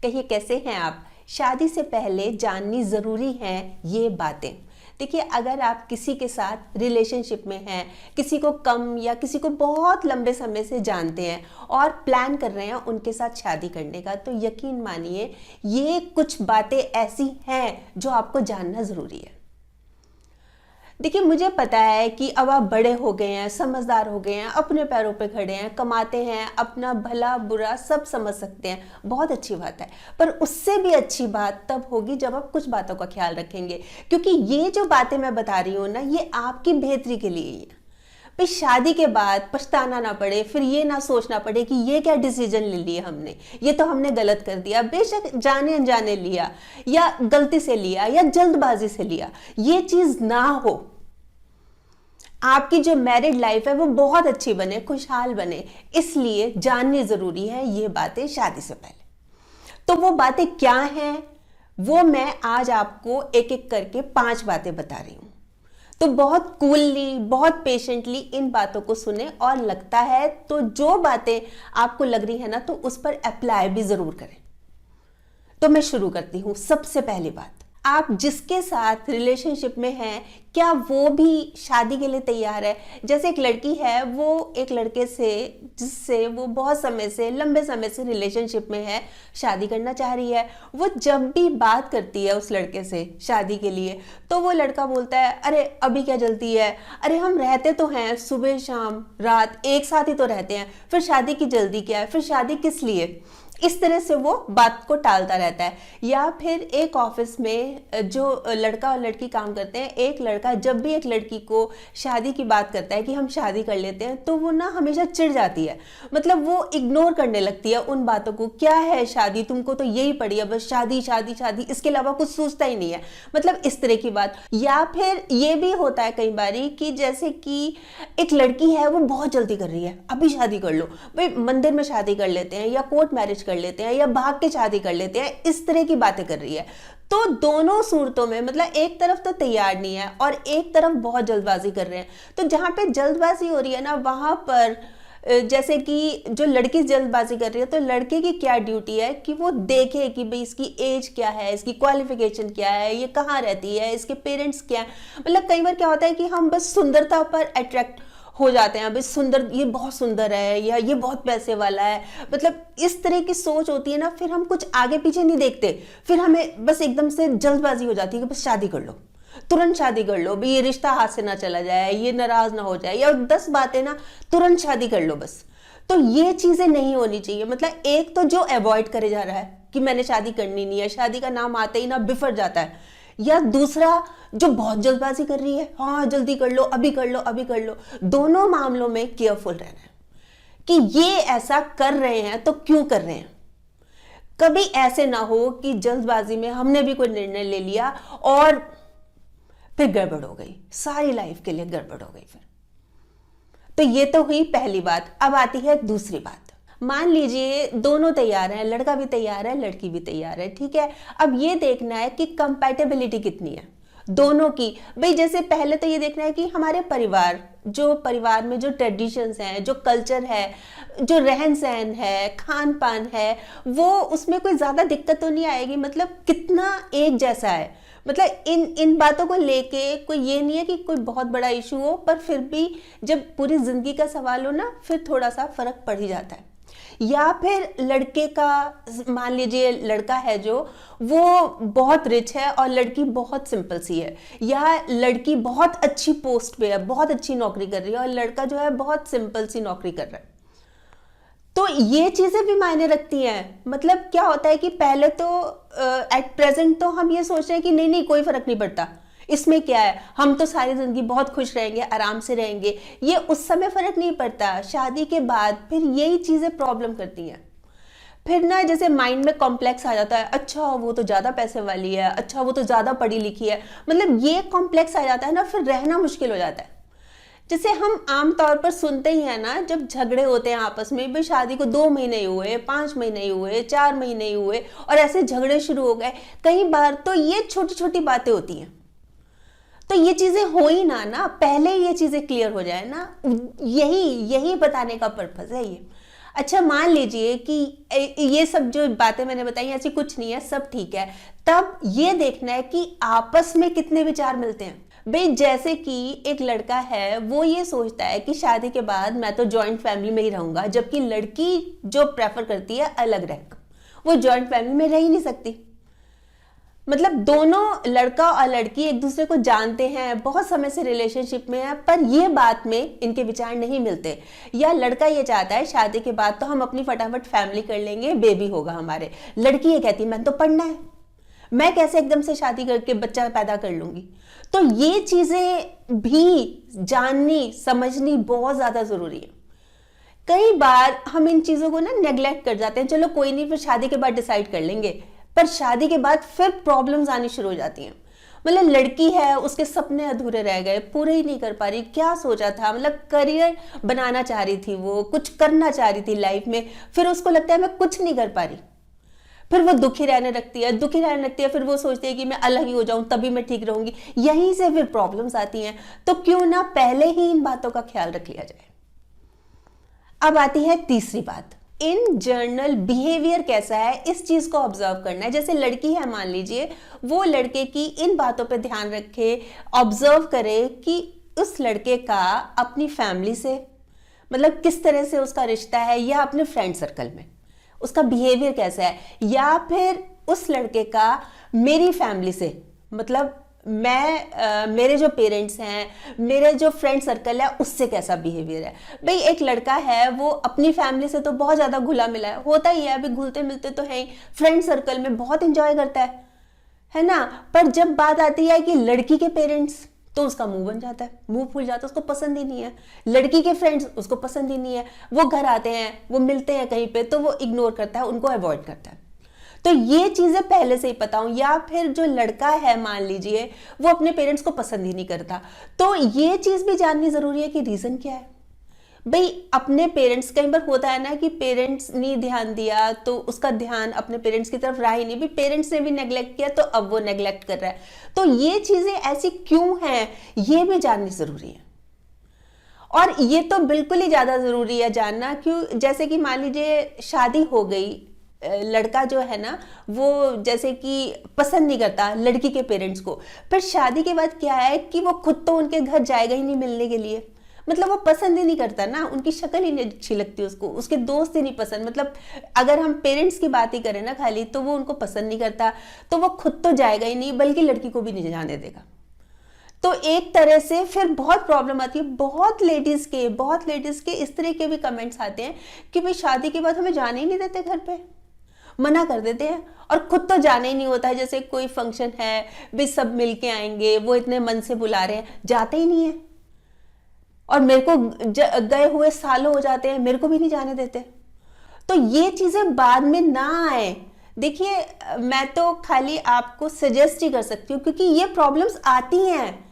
कहिए कैसे हैं आप। शादी से पहले जाननी ज़रूरी है ये बातें। देखिए, अगर आप किसी के साथ रिलेशनशिप में हैं, किसी को कम या किसी को बहुत लंबे समय से जानते हैं और प्लान कर रहे हैं उनके साथ शादी करने का, तो यकीन मानिए ये कुछ बातें ऐसी हैं जो आपको जानना ज़रूरी है। देखिए, मुझे पता है कि अब आप बड़े हो गए हैं, समझदार हो गए हैं, अपने पैरों पे खड़े हैं, कमाते हैं, अपना भला बुरा सब समझ सकते हैं, बहुत अच्छी बात है। पर उससे भी अच्छी बात तब होगी जब आप कुछ बातों का ख्याल रखेंगे, क्योंकि ये जो बातें मैं बता रही हूँ ना, ये आपकी बेहतरी के लिए ही है। भाई, शादी के बाद पछताना ना पड़े, फिर ये ना सोचना पड़े कि ये क्या डिसीजन ले लिया हमने, ये तो हमने गलत कर दिया। बेशक जाने अनजाने लिया या गलती से लिया या जल्दबाजी से लिया, ये चीज ना हो। आपकी जो मैरिड लाइफ है वो बहुत अच्छी बने, खुशहाल बने, इसलिए जाननी जरूरी है ये बातें शादी से पहले। तो वो बातें क्या हैं, वो मैं आज आपको एक एक करके 5 बातें बता रही हूं। तो बहुत कूलली, बहुत पेशेंटली इन बातों को सुने, और लगता है तो जो बातें आपको लग रही है ना, तो उस पर अप्लाई भी जरूर करें। तो मैं शुरू करती हूं। सबसे पहली बात, आप जिसके साथ रिलेशनशिप में हैं, क्या वो भी शादी के लिए तैयार है। जैसे एक लड़की है, वो एक लड़के से जिससे वो बहुत समय से, लंबे समय से रिलेशनशिप में है, शादी करना चाह रही है। वो जब भी बात करती है उस लड़के से शादी के लिए, तो वो लड़का बोलता है, अरे अभी क्या जल्दी है, अरे हम रहते तो हैं, सुबह शाम रात एक साथ ही तो रहते हैं, फिर शादी की जल्दी क्या है, फिर शादी किस लिए। इस तरह से वो बात को टालता रहता है। या फिर एक ऑफिस में जो लड़का और लड़की काम करते हैं, एक लड़का जब भी एक लड़की को शादी की बात करता है कि हम शादी कर लेते हैं, तो वो ना हमेशा चिढ़ जाती है। मतलब वो इग्नोर करने लगती है उन बातों को। क्या है शादी, तुमको तो यही पड़ी है, बस शादी शादी शादी, इसके अलावा कुछ सोचता ही नहीं है। मतलब इस तरह की बात। या फिर ये भी होता है कई बारी कि जैसे कि एक लड़की है, वो बहुत जल्दी कर रही है, अभी शादी कर लो भाई, मंदिर में शादी कर लेते हैं या कोर्ट मैरिज कर लेते हैं या भाग के शादी कर लेते हैं, इस तरह की बातें कर रही है। तो दोनों सूरतों में मतलब एक तरफ तो तैयार नहीं है और एक तरफ बहुत जल्दबाजी कर रहे हैं। तो जहां पे जल्दबाजी हो रही है ना, वहां पर जैसे कि जो लड़की जल्दबाजी कर रही है, तो लड़के की क्या ड्यूटी है कि वो देखे कि भाई इसकी एज क्या है, इसकी क्वालिफिकेशन क्या है, ये कहाँ रहती है, इसके पेरेंट्स क्या है। मतलब कई बार क्या होता है कि हम बस सुंदरता पर अट्रैक्ट हो जाते हैं, भाई सुंदर, ये बहुत सुंदर है या ये बहुत पैसे वाला है। मतलब इस तरह की सोच होती है ना, फिर हम कुछ आगे पीछे नहीं देखते, फिर हमें बस एकदम से जल्दबाजी हो जाती है कि बस शादी कर लो, तुरंत शादी कर लो, भाई ये रिश्ता हाथ से ना चला जाए, ये नाराज ना हो जाए, या 10 बातें ना, तुरंत शादी कर लो बस। तो ये चीजें नहीं होनी चाहिए। मतलब एक तो जो अवॉइड करे जा रहा है कि मैंने शादी करनी नहीं है, शादी का नाम आते ही ना बिफर जाता है। या दूसरा जो बहुत जल्दबाजी कर रही है, हाँ जल्दी कर लो, अभी कर लो, अभी कर लो। दोनों मामलों में केयरफुल रहना है कि ये ऐसा कर रहे हैं तो क्यों कर रहे हैं। कभी ऐसे ना हो कि जल्दबाजी में हमने भी कोई निर्णय ले लिया और फिर गड़बड़ हो गई, सारी लाइफ के लिए गड़बड़ हो गई फिर। तो ये तो हुई पहली बात। अब आती है दूसरी बात। मान लीजिए दोनों तैयार हैं, लड़का भी तैयार है, लड़की भी तैयार है, ठीक है। अब ये देखना है कि कंपैटिबिलिटी कितनी है दोनों की। भाई जैसे पहले तो ये देखना है कि हमारे परिवार में जो ट्रेडिशंस हैं, जो कल्चर है, जो रहन सहन है, खान पान है, वो उसमें कोई ज्यादा दिक्कत तो नहीं आएगी। मतलब कितना एक जैसा है। मतलब इन बातों को लेके कोई ये नहीं है कि कोई बहुत बड़ा इशू हो, पर फिर भी जब पूरी जिंदगी का सवाल हो ना, फिर थोड़ा सा फर्क पड़ ही जाता है। या फिर लड़के का, मान लीजिए लड़का है जो, वो बहुत रिच है और लड़की बहुत सिंपल सी है, या लड़की बहुत अच्छी पोस्ट पे है, बहुत अच्छी नौकरी कर रही है, और लड़का जो है बहुत सिंपल सी नौकरी कर रहा है। तो ये चीजें भी मायने रखती हैं। मतलब क्या होता है कि पहले तो एट प्रेजेंट तो हम ये सोच रहे हैं कि नहीं नहीं कोई फर्क नहीं पड़ता, इसमें क्या है, हम तो सारी जिंदगी बहुत खुश रहेंगे, आराम से रहेंगे। ये उस समय फर्क नहीं पड़ता, शादी के बाद फिर यही चीजें प्रॉब्लम करती हैं। फिर ना जैसे माइंड में कॉम्प्लेक्स आ जाता है, अच्छा वो तो ज्यादा पैसे वाली है, अच्छा वो तो ज्यादा पढ़ी लिखी है। मतलब ये कॉम्प्लेक्स आ जाता है ना, फिर रहना मुश्किल हो जाता है। जैसे हम आमतौर पर सुनते ही है ना, जब झगड़े होते हैं आपस में, भाई शादी को 2 महीने ही हुए, 5 महीने ही हुए, 4 महीने ही हुए, और ऐसे झगड़े शुरू हो गए। कई बार तो ये छोटी छोटी बातें होती हैं। तो ये चीजें हो ही ना, पहले ये चीजें क्लियर हो जाए ना, यही बताने का पर्पस है ये। अच्छा मान लीजिए कि ये सब जो बातें मैंने बताई ऐसी कुछ नहीं है, सब ठीक है, तब ये देखना है कि आपस में कितने विचार मिलते हैं। भाई जैसे कि एक लड़का है वो ये सोचता है कि शादी के बाद मैं तो जॉइंट फैमिली में ही रहूंगा, जबकि लड़की जो प्रेफर करती है अलग रहकर, वो जॉइंट फैमिली में रह ही नहीं सकती। मतलब दोनों लड़का और लड़की एक दूसरे को जानते हैं, बहुत समय से रिलेशनशिप में है, पर ये बात में इनके विचार नहीं मिलते। या लड़का ये चाहता है शादी के बाद तो हम अपनी फटाफट फैमिली कर लेंगे, बेबी होगा हमारे। लड़की ये कहती है मैंने तो पढ़ना है, मैं कैसे एकदम से शादी करके बच्चा पैदा कर लूंगी। तो ये चीजें भी जाननी समझनी बहुत ज्यादा जरूरी है। कई बार हम इन चीजों को ना नेग्लेक्ट कर जाते हैं, चलो कोई नहीं फिर शादी के बाद डिसाइड कर लेंगे, पर शादी के बाद फिर प्रॉब्लम्स आनी शुरू हो जाती हैं। मतलब लड़की है, उसके सपने अधूरे रह गए, पूरे ही नहीं कर पा रही, क्या सोचा था, मतलब करियर बनाना चाह रही थी, वो कुछ करना चाह रही थी लाइफ में, फिर उसको लगता है मैं कुछ नहीं कर पा रही, फिर वो दुखी रहने लगती है, फिर वो सोचती है कि मैं अलग ही हो जाऊं तभी मैं ठीक रहूंगी। यहीं से फिर प्रॉब्लम्स आती हैं। तो क्यों ना पहले ही इन बातों का ख्याल रख लिया जाए। अब आती है तीसरी बात, इन जनरल बिहेवियर कैसा है, इस चीज को ऑब्जर्व करना है। जैसे लड़की है मान लीजिए, वो लड़के की इन बातों पे ध्यान रखे, ऑब्जर्व करे कि उस लड़के का अपनी फैमिली से मतलब किस तरह से उसका रिश्ता है, या अपने फ्रेंड सर्कल में उसका बिहेवियर कैसा है, या फिर उस लड़के का मेरी फैमिली से मतलब मेरे जो पेरेंट्स हैं, मेरे जो फ्रेंड सर्कल है उससे कैसा बिहेवियर है। भाई एक लड़का है वो अपनी फैमिली से तो बहुत ज्यादा घुला मिला है, होता ही है, अभी घुलते मिलते तो है ही, फ्रेंड सर्कल में बहुत इंजॉय करता है ना। पर जब बात आती है कि लड़की के पेरेंट्स, तो उसका मुंह बन जाता है, मुंह फूल जाता है, उसको पसंद ही नहीं है। लड़की के फ्रेंड्स उसको पसंद ही नहीं है, वो घर आते हैं, वो मिलते हैं कहीं पे तो वो इग्नोर करता है, उनको अवॉइड करता है। तो ये चीजें पहले से ही पता हो। या फिर जो लड़का है मान लीजिए वो अपने पेरेंट्स को पसंद ही नहीं करता, तो ये चीज भी जाननी जरूरी है कि रीजन क्या है। भाई अपने पेरेंट्स, कई बार होता है ना कि पेरेंट्स ने ध्यान दिया तो उसका ध्यान अपने पेरेंट्स की तरफ रहा ही नहीं, भाई पेरेंट्स ने भी नेग्लेक्ट किया तो अब वो नेग्लेक्ट कर रहा है। तो ये चीजें ऐसी क्यों हैं ये भी जाननी जरूरी है। और ये तो बिल्कुल ही ज्यादा जरूरी है जानना, क्यों, जैसे कि मान लीजिए शादी हो गई, लड़का जो है ना वो जैसे कि पसंद नहीं करता लड़की के पेरेंट्स को, फिर शादी के बाद क्या है कि वो खुद तो उनके घर जाएगा ही नहीं मिलने के लिए, मतलब वो पसंद ही नहीं करता ना, उनकी शक्ल ही नहीं अच्छी लगती उसको, उसके दोस्त ही नहीं पसंद, मतलब अगर हम पेरेंट्स की बात ही करें ना खाली, तो वो उनको पसंद नहीं करता, तो वो खुद तो जाएगा ही नहीं बल्कि लड़की को भी नहीं जाने देगा। तो एक तरह से फिर बहुत प्रॉब्लम आती है। बहुत लेडीज के इस तरह के भी कमेंट्स आते हैं कि भाई शादी के बाद हमें जाने ही नहीं देते, घर पे मना कर देते हैं, और खुद तो जाने ही नहीं होता है। जैसे कोई फंक्शन है भी सब मिलके आएंगे, वो इतने मन से बुला रहे हैं, जाते ही नहीं है, और मेरे को गए हुए सालों हो जाते हैं, मेरे को भी नहीं जाने देते। तो ये चीजें बाद में ना आए। देखिए मैं तो खाली आपको सजेस्ट ही कर सकती हूँ, क्योंकि ये प्रॉब्लम्स आती हैं,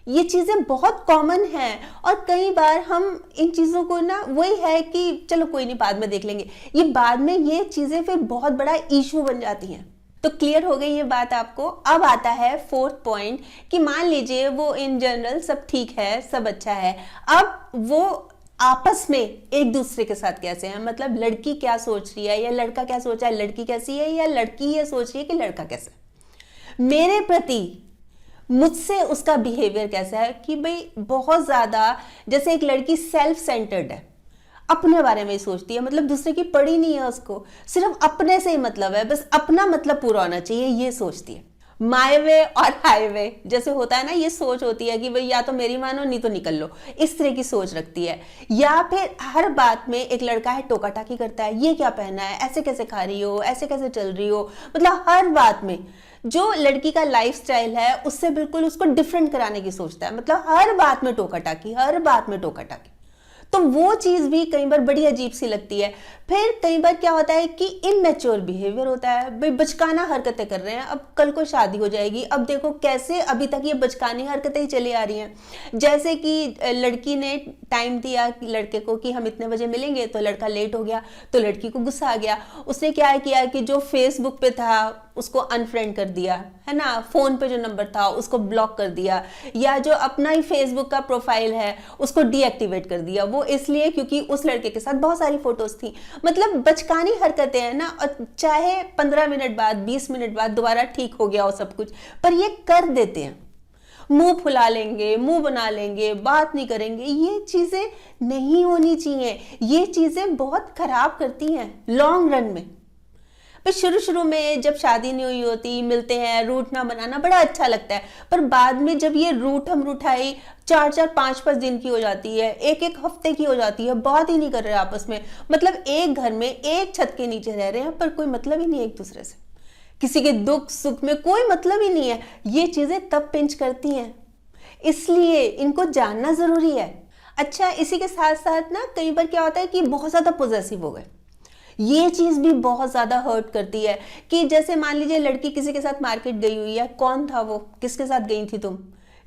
ये चीजें बहुत कॉमन हैं, और कई बार हम इन चीजों को ना वही है कि चलो कोई नहीं बाद में देख लेंगे, ये बाद में ये चीजें फिर बहुत बड़ा इशू बन जाती हैं। तो क्लियर हो गई ये बात आपको। अब आता है फोर्थ पॉइंट कि मान लीजिए वो इन जनरल सब ठीक है, सब अच्छा है, अब वो आपस में एक दूसरे के साथ कैसे हैं, मतलब लड़की क्या सोच रही है या लड़का क्या सोच रहा है, लड़की कैसी है या लड़की ये सोच रही है कि लड़का कैसा है मेरे प्रति, मुझसे उसका बिहेवियर कैसा है। कि भाई बहुत ज्यादा, जैसे एक लड़की सेल्फ सेंटर्ड है, अपने बारे में ही सोचती है, मतलब दूसरे की पड़ी नहीं है उसको, सिर्फ अपने से ही मतलब है, बस अपना मतलब पूरा होना चाहिए, ये सोचती है। माय वे और हाईवे जैसे होता है ना, ये सोच होती है कि भाई या तो मेरी मानो नहीं तो निकल लो, इस तरह की सोच रखती है। या फिर हर बात में एक लड़का है टोका टाकी करता है, ये क्या पहना है, ऐसे कैसे खा रही हो, ऐसे कैसे चल रही हो, मतलब हर बात में जो लड़की का लाइफस्टाइल है उससे बिल्कुल उसको डिफरेंट कराने की सोचता है, मतलब हर बात में टोका टाकी, हर बात में टोका टाकी। तो वो चीज भी कई बार बड़ी अजीब सी लगती है। फिर कई बार क्या होता है कि इनमेच्योर बिहेवियर होता है, भाई बचकाना हरकतें कर रहे हैं, अब कल को शादी हो जाएगी, अब देखो कैसे अभी तक ये बचकानी हरकतें ही चली आ रही हैं। जैसे कि लड़की ने टाइम दिया लड़के को कि हम इतने बजे मिलेंगे, तो लड़का लेट हो गया, तो लड़की को गुस्सा आ गया, उसने क्या किया कि जो फेसबुक पे था उसको अनफ्रेंड कर दिया, है ना, फोन पे जो नंबर था उसको ब्लॉक कर दिया, या जो अपना ही फेसबुक का प्रोफाइल है उसको डीएक्टिवेट कर दिया, वो वो इसलिए क्योंकि उस लड़के के साथ बहुत सारी फोटोज थी। मतलब बचकानी हरकतें हैं ना, और चाहे 15 मिनट बाद 20 मिनट बाद दोबारा ठीक हो गया हो सब कुछ, पर ये कर देते हैं। मुंह फुला लेंगे, मुंह बना लेंगे, बात नहीं करेंगे। ये चीजें नहीं होनी चाहिए, ये चीजें बहुत खराब करती हैं लॉन्ग रन में। पर शुरू शुरू में जब शादी नहीं हुई होती, मिलते हैं, रूठना बनाना बड़ा अच्छा लगता है, पर बाद में जब ये रूठम रूठाई 4-4 5-5 दिन की हो जाती है, 1-1 हफ्ते की हो जाती है, बात ही नहीं कर रहे आपस में, मतलब एक घर में एक छत के नीचे रह रहे हैं पर कोई मतलब ही नहीं है एक दूसरे से, किसी के दुख सुख में कोई मतलब ही नहीं है, ये चीजें तब पिंच करती हैं। इसलिए इनको जानना जरूरी है। अच्छा, इसी के साथ साथ ना कई बार क्या होता है कि बहुत ज्यादा पॉजेसिव हो गए, ये चीज भी बहुत ज्यादा हर्ट करती है। कि जैसे मान लीजिए लड़की किसी के साथ मार्केट गई हुई है, कौन था वो, किसके साथ गई थी तुम,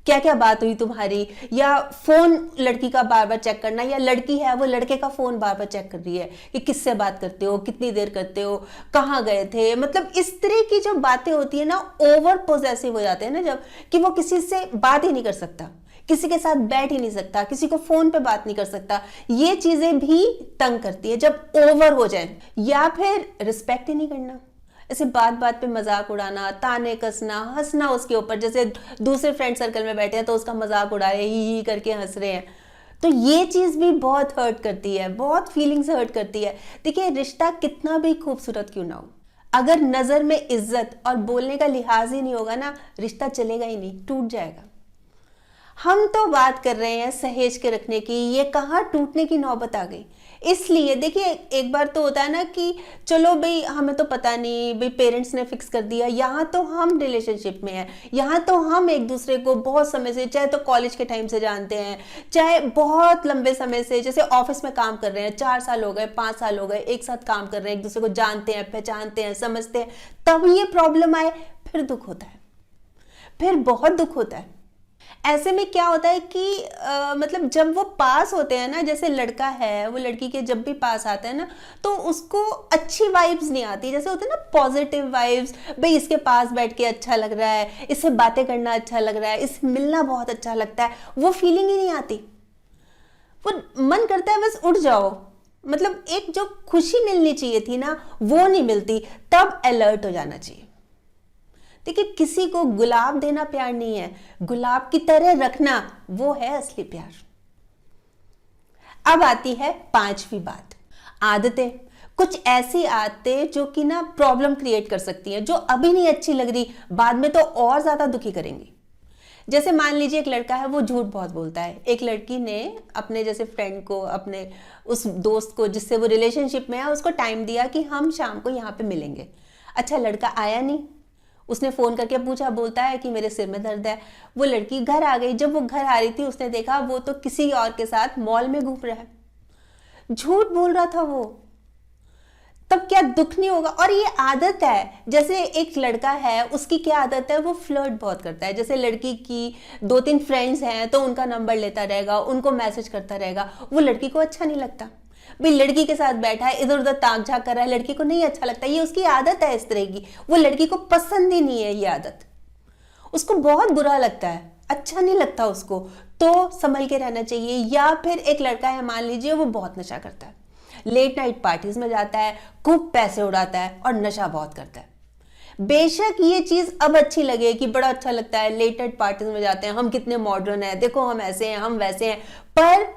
क्या क्या बात हुई तुम्हारी, या फोन लड़की का बार बार चेक करना, या लड़की है वो लड़के का फोन बार बार चेक कर रही है कि किससे बात करते हो, कितनी देर करते हो, कहाँ गए थे। मतलब इस तरह की जो बातें होती है ना, ओवर पोजेसिव हो जाते हैं ना जब, कि वो किसी से बात ही नहीं कर सकता, किसी के साथ बैठ ही नहीं सकता, किसी को फोन पे बात नहीं कर सकता। ये चीजें भी तंग करती है जब ओवर हो जाए। या फिर रिस्पेक्ट ही नहीं करना, ऐसे बात बात पे मजाक उड़ाना, ताने कसना, हंसना उसके ऊपर, जैसे दूसरे फ्रेंड सर्कल में बैठे हैं तो उसका मजाक उड़ा रहे, ही करके हंस रहे हैं। तो ये चीज भी बहुत हर्ट करती है, बहुत फीलिंग्स हर्ट करती है। देखिए, रिश्ता कितना भी खूबसूरत क्यों ना हो, अगर नजर में इज्जत और बोलने का लिहाज ही नहीं होगा ना, रिश्ता चलेगा ही नहीं, टूट जाएगा। हम तो बात कर रहे हैं सहेज के रखने की, ये कहाँ टूटने की नौबत आ गई। इसलिए देखिए, एक बार तो होता है ना कि चलो भाई हमें तो पता नहीं, भाई पेरेंट्स ने फिक्स कर दिया, यहाँ तो हम रिलेशनशिप में हैं, यहाँ तो हम एक दूसरे को बहुत समय से, चाहे तो कॉलेज के टाइम से जानते हैं, चाहे बहुत लंबे समय से, जैसे ऑफिस में काम कर रहे हैं, 4 साल हो गए, 5 साल हो गए, एक साथ काम कर रहे हैं, एक दूसरे को जानते हैं, पहचानते हैं, समझते हैं, तब ये प्रॉब्लम आए, फिर दुख होता है, फिर बहुत दुख होता है। ऐसे में क्या होता है कि मतलब जब वो पास होते हैं ना, जैसे लड़का है वो लड़की के जब भी पास आता है ना, तो उसको अच्छी वाइब्स नहीं आती, जैसे होते हैं ना पॉजिटिव वाइब्स, भाई इसके पास बैठ के अच्छा लग रहा है, इससे बातें करना अच्छा लग रहा है, इससे मिलना बहुत अच्छा लगता है, वो फीलिंग ही नहीं आती। वो मन करता है बस उठ जाओ, मतलब एक जो खुशी मिलनी चाहिए थी ना, वो नहीं मिलती, तब अलर्ट हो जाना चाहिए। देखिए, किसी को गुलाब देना प्यार नहीं है, गुलाब की तरह रखना वो है असली प्यार। अब आती है 5वीं बात, आदतें। कुछ ऐसी आदतें जो कि ना प्रॉब्लम क्रिएट कर सकती हैं, जो अभी नहीं अच्छी लग रही, बाद में तो और ज्यादा दुखी करेंगी। जैसे मान लीजिए एक लड़का है, वो झूठ बहुत बोलता है। एक लड़की ने अपने जैसे फ्रेंड को, अपने उस दोस्त को जिससे वो रिलेशनशिप में है, उसको टाइम दिया कि हम शाम को यहाँ पे मिलेंगे। अच्छा, लड़का आया नहीं, उसने फोन करके पूछा, बोलता है कि मेरे सिर में दर्द है। वो लड़की घर आ गई, जब वो घर आ रही थी उसने देखा वो तो किसी और के साथ मॉल में घूम रहा है, झूठ बोल रहा था वो, तब क्या दुख नहीं होगा। और ये आदत है, जैसे एक लड़का है उसकी क्या आदत है, वो फ्लर्ट बहुत करता है। जैसे लड़की की 2-3 फ्रेंड्स हैं तो उनका नंबर लेता रहेगा, उनको मैसेज करता रहेगा, वो लड़की को अच्छा नहीं लगता। भाई लड़की के साथ बैठा है, इधर उधर ताक झाक कर रहा है, लड़की को नहीं अच्छा लगता, ये उसकी आदत है इस तरह की, वो लड़की को पसंद ही नहीं है ये आदत, उसको बहुत बुरा लगता है, अच्छा नहीं लगता उसको, तो संभल के रहना चाहिए। या फिर एक लड़का है, मान लीजिए वो बहुत नशा करता है, लेट नाइट पार्टीज में जाता है, खूब पैसे उड़ाता है और नशा बहुत करता है। बेशक ये चीज अब अच्छी लगे कि बड़ा अच्छा लगता है, लेट नाइट पार्टीज में जाते हैं, हम कितने मॉडर्न हैं, देखो हम ऐसे हैं, हम वैसे हैं, पर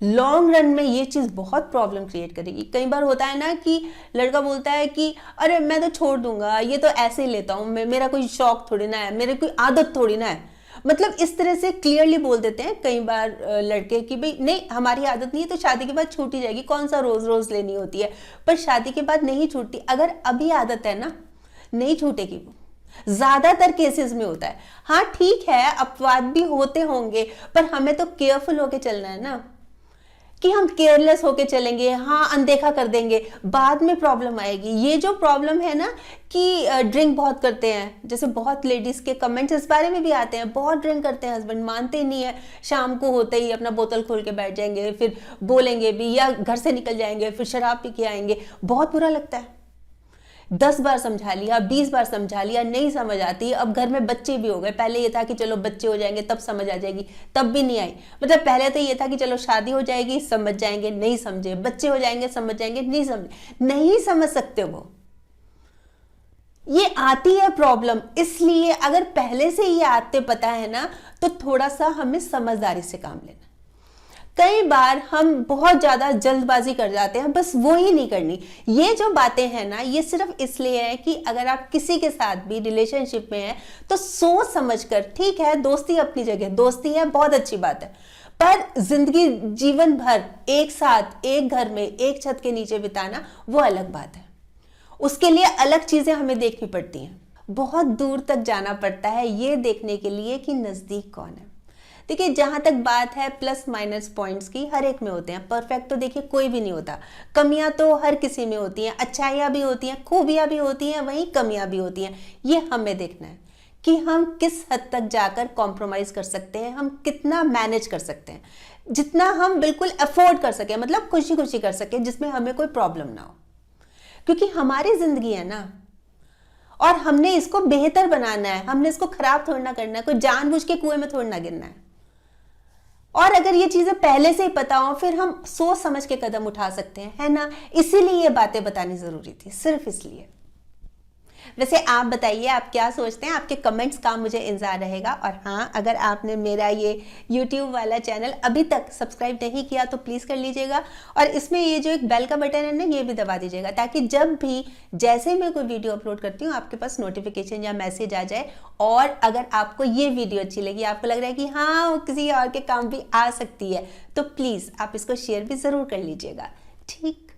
लॉन्ग रन में ये चीज बहुत प्रॉब्लम क्रिएट करेगी। कई बार होता है ना कि लड़का बोलता है कि अरे मैं तो छोड़ दूंगा, ये तो ऐसे ही लेता हूं, मेरा कोई शौक थोड़ी ना है, मेरी कोई आदत थोड़ी ना है, मतलब इस तरह से क्लियरली बोल देते हैं कई बार लड़के कि भाई नहीं हमारी आदत नहीं है, तो शादी के बाद छूट ही जाएगी, कौन सा रोज रोज लेनी होती है। पर शादी के बाद नहीं छूटती, अगर अभी आदत है ना, नहीं छूटेगी वो, ज्यादातर केसेस में होता है। हाँ ठीक है, अपवाद भी होते होंगे, पर हमें तो केयरफुल होके चलना है ना, कि हम केयरलेस होके चलेंगे, हाँ अनदेखा कर देंगे, बाद में प्रॉब्लम आएगी। ये जो प्रॉब्लम है ना कि ड्रिंक बहुत करते हैं, जैसे बहुत लेडीज के कमेंट्स इस बारे में भी आते हैं, बहुत ड्रिंक करते हैं, हस्बैंड मानते ही नहीं है, शाम को होते ही अपना बोतल खोल के बैठ जाएंगे, फिर बोलेंगे भी, या घर से निकल जाएंगे, फिर शराब पी के आएंगे, बहुत बुरा लगता है। 10 बार समझा लिया, 20 बार समझा लिया, नहीं समझ आती। अब घर में बच्चे भी हो गए, पहले ये था कि चलो बच्चे हो जाएंगे तब समझ आ जाएगी, तब भी नहीं आई। मतलब पहले तो ये था कि चलो शादी हो जाएगी समझ जाएंगे, नहीं समझे, बच्चे हो जाएंगे समझ जाएंगे, नहीं समझे, नहीं समझ सकते वो। ये आती है प्रॉब्लम। इसलिए अगर पहले से ये आते पता है ना, तो थोड़ा सा हमें समझदारी से काम लेना। कई बार हम बहुत ज्यादा जल्दबाजी कर जाते हैं, बस वो ही नहीं करनी। ये जो बातें हैं ना, ये सिर्फ इसलिए है कि अगर आप किसी के साथ भी रिलेशनशिप में हैं तो सोच समझ कर, ठीक है दोस्ती अपनी जगह दोस्ती है, बहुत अच्छी बात है, पर जिंदगी जीवन भर एक साथ एक घर में एक छत के नीचे बिताना वो अलग बात है। उसके लिए अलग चीजें हमें देखनी पड़ती हैं। बहुत दूर तक जाना पड़ता है ये देखने के लिए कि नजदीक कौन है। देखिए, जहां तक बात है प्लस माइनस पॉइंट्स की, हर एक में होते हैं। परफेक्ट तो देखिए कोई भी नहीं होता, कमियां तो हर किसी में होती हैं, अच्छाइयां भी होती हैं, खूबियां भी होती हैं, वहीं कमियां भी होती हैं। ये हमें देखना है कि हम किस हद तक जाकर कॉम्प्रोमाइज कर सकते हैं, हम कितना मैनेज कर सकते हैं, जितना हम बिल्कुल अफोर्ड कर सकें, मतलब खुशी खुशी कर सकें, जिसमें हमें कोई प्रॉब्लम ना हो। क्योंकि हमारी जिंदगी है ना, और हमने इसको बेहतर बनाना है, हमने इसको खराब थोड़ा ना करना है, कोई जानबूझ के कुएं में थोड़ा ना गिरना है। और अगर ये चीजें पहले से ही पता हो, फिर हम सोच समझ के कदम उठा सकते हैं, है ना। इसीलिए ये बातें बतानी जरूरी थी, सिर्फ इसलिए। वैसे आप बताइए, आप क्या सोचते हैं? आपके कमेंट्स का मुझे इंतजार रहेगा। और हाँ, अगर आपने मेरा ये YouTube वाला चैनल अभी तक सब्सक्राइब नहीं किया तो प्लीज़ कर लीजिएगा, और इसमें ये जो एक बेल का बटन है ना, ये भी दबा दीजिएगा, ताकि जब भी जैसे मैं कोई वीडियो अपलोड करती हूँ आपके पास नोटिफिकेशन या मैसेज आ जाए। और अगर आपको ये वीडियो अच्छी लगी, आपको लग रहा है कि हाँ वो किसी और के काम भी आ सकती है, तो प्लीज़ आप इसको शेयर भी ज़रूर कर लीजिएगा। ठीक।